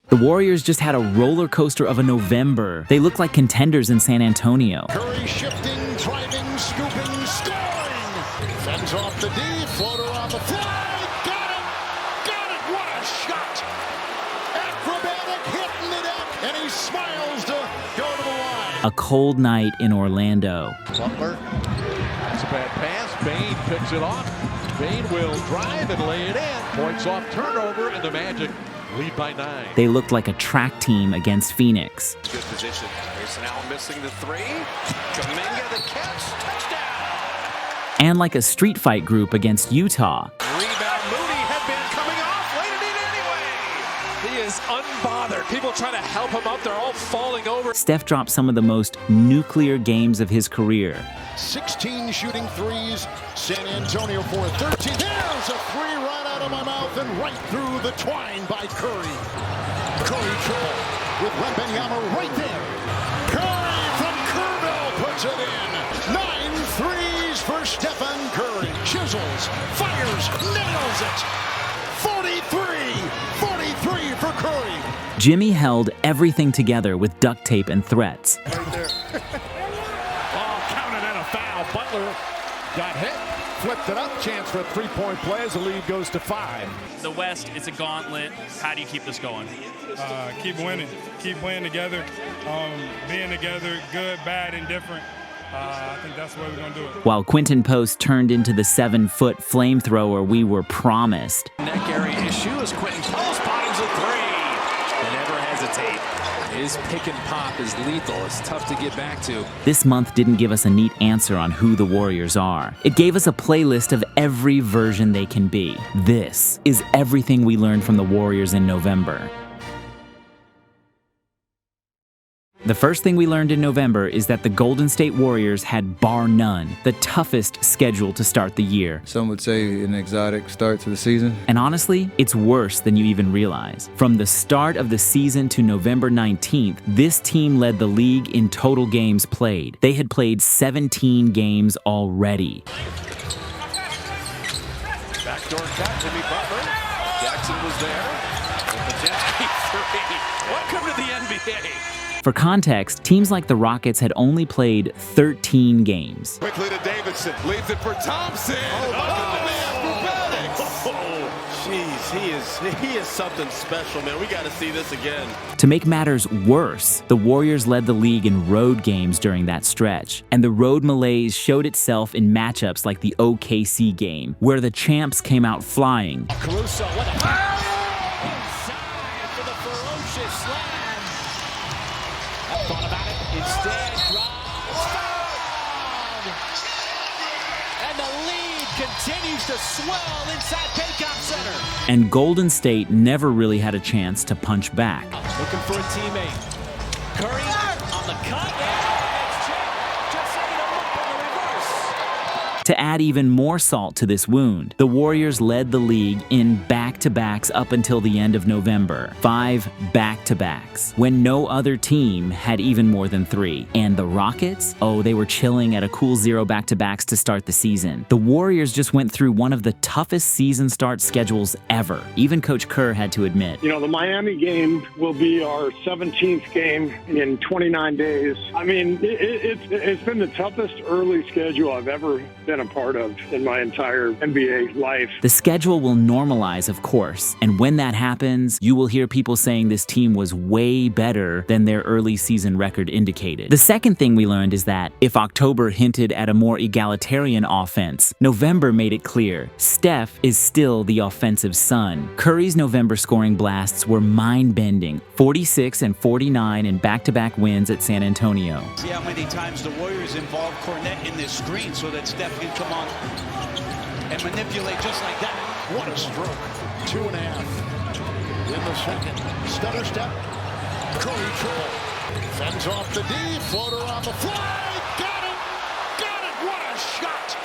The Warriors just had a roller coaster of a November. They looked like contenders in San Antonio. Curry shifting, driving, scooping, scoring. Fends off the D, floater on the fly. Got it, what a shot. Acrobatic hit in the deck, and he smiles to go to the line. A cold night in Orlando. Butler, that's a bad pass. Bane picks it off. Bane will drive and lay it in. Points off turnover, and the Magic lead by 9. They looked like a track team against Phoenix. Good position. Grayson Allen missing the 3. Kaminga the catch. Touchdown. And like a street fight group against Utah. Rebound. Moody headband coming off. Laid it in anyway. He is unbothered. People trying to help him out. They're all falling over. Steph dropped some of the most nuclear games of his career. 16 shooting threes. San Antonio for a 13. There's a 3 right out of my mouth and right through the twine by Curry. Curry triple with Wembanyama right there. Curry from Kerrville puts it in. 9 threes for Stephen Curry. Chisels, fires, nails it. 43 for Curry. Jimmy held everything together with duct tape and threats. Right there. Counted and a foul. Butler got hit, flipped it up. Chance for a 3-point play as the lead goes to 5. The West, it's a gauntlet. How do you keep this going? Keep winning, keep playing together, being together, good, bad, indifferent. I think that's the way we're going to do it. While Quinton Post turned into the 7-foot flamethrower we were promised. Neck area issue as Quinton Post bottoms a 3. They never hesitate. His pick and pop is lethal. It's tough to get back to. This month didn't give us a neat answer on who the Warriors are. It gave us a playlist of every version they can be. This is everything we learned from the Warriors in November. The first thing we learned in November is that the Golden State Warriors had, bar none, the toughest schedule to start the year. Some would say an exotic start to the season. And honestly, it's worse than you even realize. From the start of the season to November 19th, this team led the league in total games played. They had played 17 games already. Backdoor cut, Jimmy Butler. Jackson was there. Welcome to the NBA. For context, teams like the Rockets had only played 13 games. Quickly to Davidson, leaves it for Thompson. Jeez, he is something special, man. We got to see this again. To make matters worse, the Warriors led the league in road games during that stretch, and the road malaise showed itself in matchups like the OKC game, where the champs came out flying. Caruso, what a inside for the ferocious slam. Thought about it. Instead, drives, fouled. And the lead continues to swell inside Paycom Center. And Golden State never really had a chance to punch back. Looking for a teammate. Curry on the cut. And it's checked. Just setting him up on the reverse. To add even more salt to this wound, the Warriors led the league in back-to-backs up until the end of November. 5 back-to-backs, when no other team had even more than 3. And the Rockets? Oh, they were chilling at a cool 0 back-to-backs to start the season. The Warriors just went through one of the toughest season start schedules ever. Even Coach Kerr had to admit. You know, the Miami game will be our 17th game in 29 days. I mean, it's been the toughest early schedule I've ever been a part of in my entire NBA life. The schedule will normalize, of course, and when that happens, you will hear people saying this team was way better than their early season record indicated. The second thing we learned is that if October hinted at a more egalitarian offense, November made it clear Steph is still the offensive sun. Curry's November scoring blasts were mind-bending, 46 and 49 in back-to-back wins at San Antonio. See how many times the Warriors involve Cornette in this screen so that Steph can come on and manipulate just like that. What a stroke. 2.5 in the second. Stutter step. Curry triple. Fends off the D. Floater on the fly. Got it. Got it. What a shot.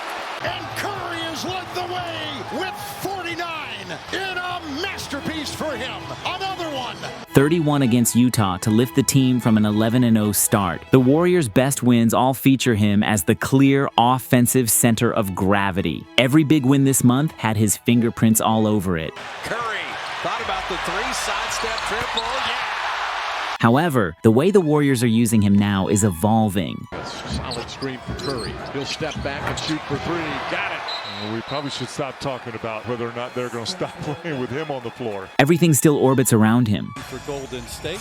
And Curry has led the way with 49 in a masterpiece for him. Another one. 31 against Utah to lift the team from an 11-0 start. The Warriors' best wins all feature him as the clear offensive center of gravity. Every big win this month had his fingerprints all over it. Curry thought about the 3, sidestep triple. However, the way the Warriors are using him now is evolving. Solid screen for Curry. He'll step back and shoot for three. Got it. We probably should stop talking about whether or not they're going to stop playing with him on the floor. Everything still orbits around him. For Golden State,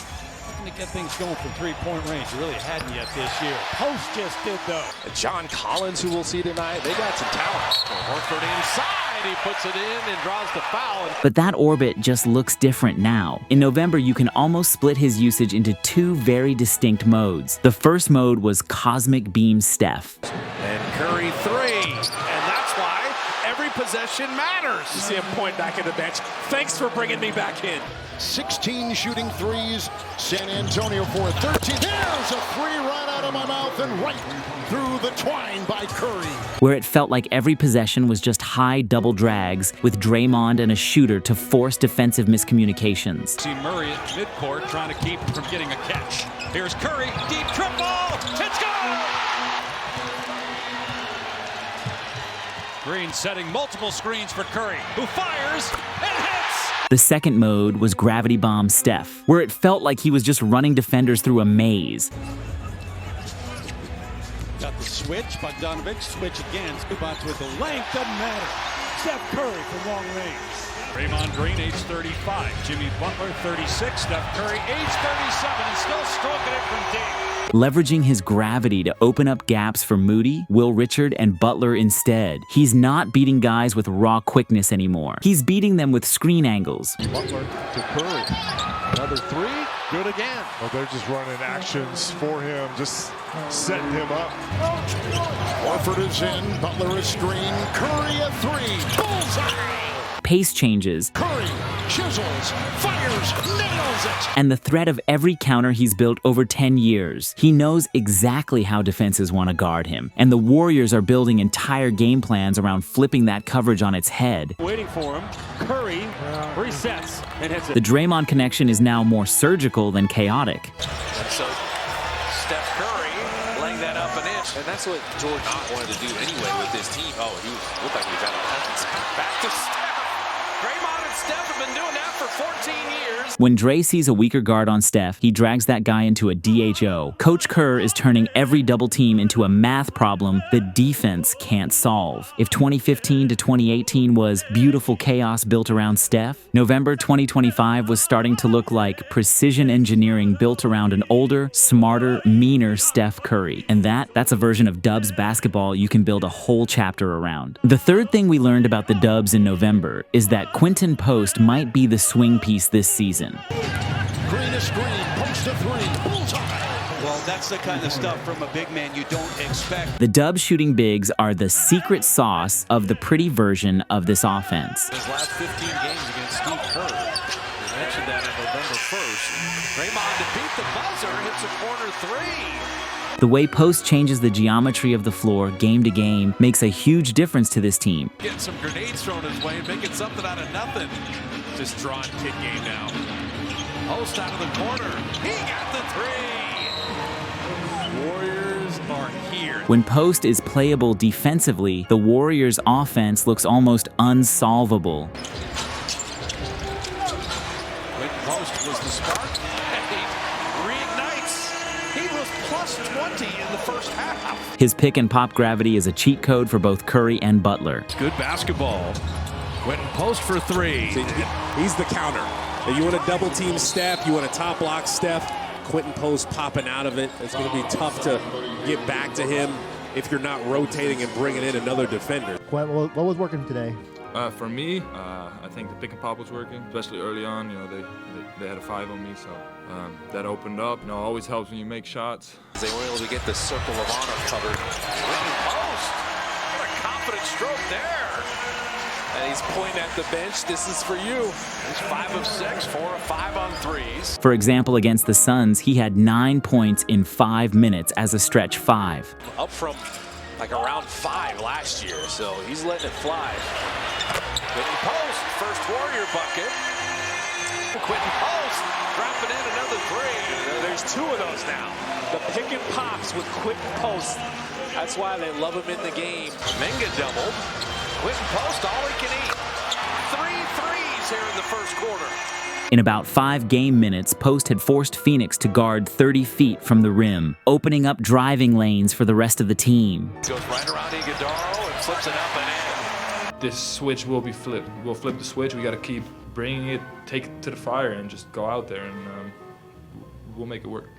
looking to get things going from three-point range. Really hadn't yet this year. Post just did, though. John Collins, who we'll see tonight, they got some talent. Horford inside. He puts it in and draws the foul. But that orbit just looks different now. In November, you can almost split his usage into two very distinct modes. The first mode was Cosmic Beam Steph. And Curry three. And that's why every possession matters. You see him point back at the bench. Thanks for bringing me back in. 16 shooting threes. San Antonio for 13. There's a three right out of my mouth and right through the twine by Curry. Where it felt like every possession was just high double drags with Draymond and a shooter to force defensive miscommunications. See Murray at midcourt trying to keep from getting a catch. Here's Curry, deep triple. It's good! Green setting multiple screens for Curry, who fires and hits. The second mode was Gravity Bomb Steph, where it felt like he was just running defenders through a maze. Got the switch, Bogdanovic, switch again. Spots with the length, doesn't matter. Steph Curry from long range. Draymond Green, age 35. Jimmy Butler, 36. Steph Curry, age 37, and still stroking it from deep. Leveraging his gravity to open up gaps for Moody, Will Richard, and Butler instead. He's not beating guys with raw quickness anymore. He's beating them with screen angles. Butler to Curry. Another three. Good again. Well, they're just running actions for him, just setting him up. Horford is in. Butler is screen. Curry a three. Bullseye! Pace changes. Curry chisels, fires, nails it. And the threat of every counter he's built over 10 years. He knows exactly how defenses want to guard him. And the Warriors are building entire game plans around flipping that coverage on its head. Waiting for him. Curry resets and hits it. The Draymond connection is now more surgical than chaotic. And so Steph Curry laying that up an inch. And that's what Jordan wanted to do anyway with this team. Oh, he looked like he was out of offense. Back to Steph. Draymond and Steph have been doing that for 14 years. When Dre sees a weaker guard on Steph, he drags that guy into a DHO. Coach Kerr is turning every double team into a math problem that defense can't solve. If 2015 to 2018 was beautiful chaos built around Steph, November 2025 was starting to look like precision engineering built around an older, smarter, meaner Steph Curry. And that's a version of Dubs basketball you can build a whole chapter around. The third thing we learned about the Dubs in November is that Quinton Post might be the swing piece this season. Green to screen, post to three, bullseye. Well, that's the kind of stuff from a big man you don't expect. The Dubs shooting bigs are the secret sauce of the pretty version of this offense. His last 15 games against Steve Kerr. We mentioned that on November 1st. Draymond to beat the buzzer, hits a corner three. The way Post changes the geometry of the floor game to game makes a huge difference to this team. Getting some grenades thrown his way, making something out of nothing. Just drawn kick game now. Post out of the corner. He got the three. Warriors are here. When Post is playable defensively, the Warriors' offense looks almost unsolvable. Quinton Post was the spark. He reignites. He was plus 20 in the first half. His pick and pop gravity is a cheat code for both Curry and Butler. Good basketball. Quinton Post for three. He's the counter. If you want to double team Steph, you want to top block Steph, Quinton Post popping out of it. It's going to be tough to get back to him if you're not rotating and bringing in another defender. What was working today? For me, I think the pick and pop was working, especially early on. You know, they had a 5 on me, so that opened up. You know, it always helps when you make shots. They were able to get the circle of honor covered. Quinton Post. What a confident stroke there. And he's pointing at the bench. This is for you. He's 5 of 6, 4 of 5 on threes. For example, against the Suns, he had 9 points in 5 minutes as a stretch 5. Up from like around 5 last year, so he's letting it fly. Quinton Post, first Warrior bucket. Quinton Post dropping in another three. There's 2 of those now. The pick and pops with Quinton Post. That's why they love him in the game. Minga doubled. Quinton Post, all he can eat. 3 threes here in the first quarter. In about 5 game minutes, Post had forced Phoenix to guard 30 feet from the rim, opening up driving lanes for the rest of the team. Goes right around Iguodaro and flips it up and in. This switch will be flipped. We'll flip the switch. We got to keep bringing it, take it to the fire, and just go out there, and we'll make it work.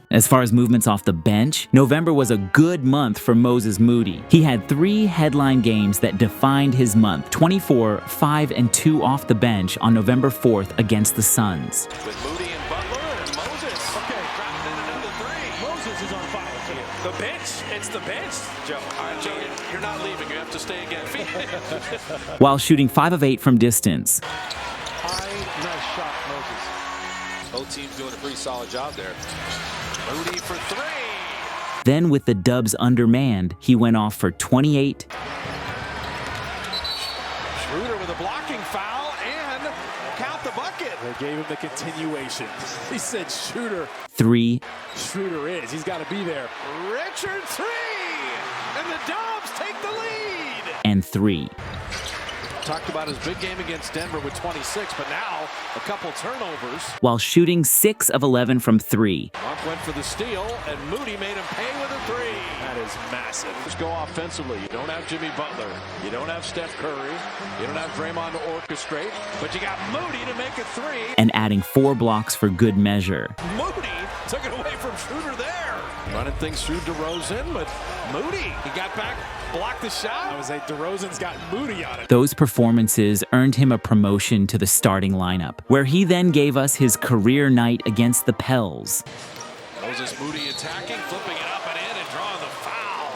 As far as movements off the bench, November was a good month for Moses Moody. He had 3 headline games that defined his month: 24, 5, and 2 off the bench on November 4th against the Suns. With Moody and Butler and Moses. Okay, dropping in another 3. Moses is on fire here. The bench? It's the bench, Joe. All right, Joe, you're not leaving. You have to stay again. While shooting 5 of 8 from distance. Nice shot, Moses. Both teams doing a pretty solid job there. Moody for 3. Then with the Dubs undermanned, he went off for 28. Schroeder with a blocking foul and count the bucket. They gave him the continuation. He said Schroeder. 3. Schroeder is. He's got to be there. Richard 3. And the Dubs take the lead. And 3. Talked about his big game against Denver with 26, but now a couple turnovers. While shooting 6 of 11 from 3. Monk went for the steal, and Moody made him pay with a 3. That is massive. Just go offensively. You don't have Jimmy Butler. You don't have Steph Curry. You don't have Draymond to orchestrate, but you got Moody to make it 3. And adding 4 blocks for good measure. Moody took it away from Schroeder there. Running things through DeRozan, but Moody, he got back, blocked the shot. I would say DeRozan's got Moody on it. Those performances earned him a promotion to the starting lineup, where he then gave us his career night against the Pels. Moses Moody attacking, flipping it up and in and drawing the foul.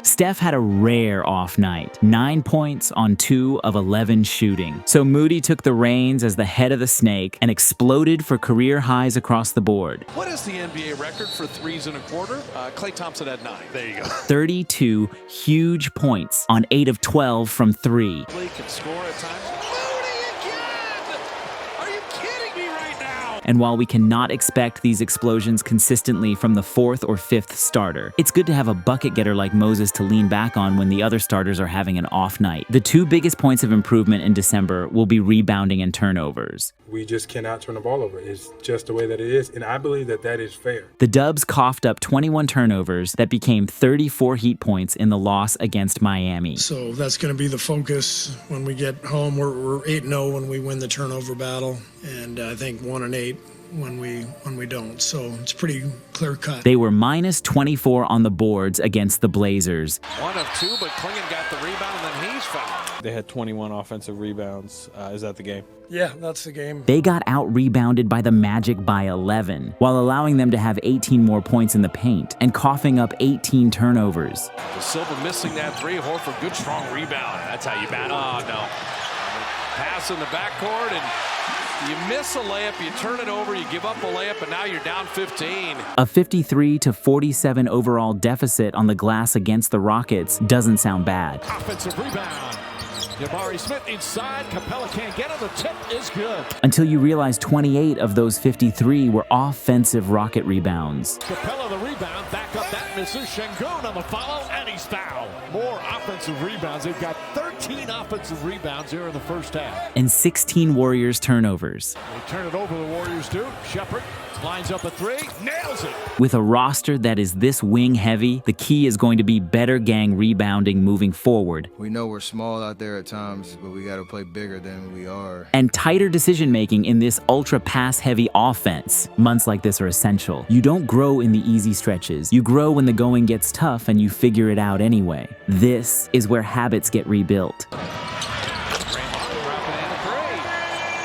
Steph had a rare off night, 9 points on 2 of 11 shooting. So Moody took the reins as the head of the snake and exploded for career highs across the board. What is the NBA record for 3s in a quarter? Klay Thompson had 9. There you go. 32 huge points on 8 of 12 from 3. Klay can score at times. Moody again! Are you kidding me right now? And while we cannot expect these explosions consistently from the 4th or 5th starter, it's good to have a bucket getter like Moses to lean back on when the other starters are having an off night. The 2 biggest points of improvement in December will be rebounding and turnovers. We just cannot turn the ball over. It's just the way that it is, and I believe that that is fair. The Dubs coughed up 21 turnovers that became 34 Heat points in the loss against Miami. So that's going to be the focus when we get home. We're 8-0 when we win the turnover battle, and I think 1-8 when we don't. So it's pretty clear cut. They were minus 24 on the boards against the Blazers. 1 of 2, but Quinton got the rebound and then he's fouled. They had 21 offensive rebounds. Is that the game? Yeah, that's the game. They got out-rebounded by the Magic by 11, while allowing them to have 18 more points in the paint and coughing up 18 turnovers. The Silva missing that 3. Horford, good strong rebound. That's how you battle. Oh, no. Pass in the backcourt, and you miss a layup, you turn it over, you give up a layup, and now you're down 15. A 53-47 overall deficit on the glass against the Rockets doesn't sound bad. Offensive rebound. Jabari Smith inside. Capella can't get it. The tip is good. Until you realize 28 of those 53 were offensive Rocket rebounds. Capella the rebound. Back up that misses. Şengün on the follow, and he's fouled. More offensive rebounds. They've got 13 offensive rebounds here in the first half. And 16 Warriors turnovers. They turn it over, the Warriors do. Shepherd lines up a 3, nails it. With a roster that is this wing heavy, the key is going to be better gang rebounding moving forward. We know we're small out there at times, but we got to play bigger than we are. And tighter decision making in this ultra pass heavy offense. Months like this are essential. You don't grow in the easy stretches. You grow when the going gets tough and you figure it out anyway. This is where habits get rebuilt.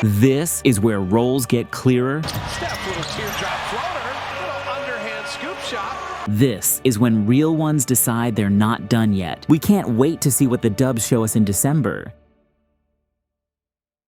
This is where roles get clearer. Steph, little teardrop floater, little underhand scoop shot. This is when real ones decide they're not done yet. We can't wait to see what the Dubs show us in December.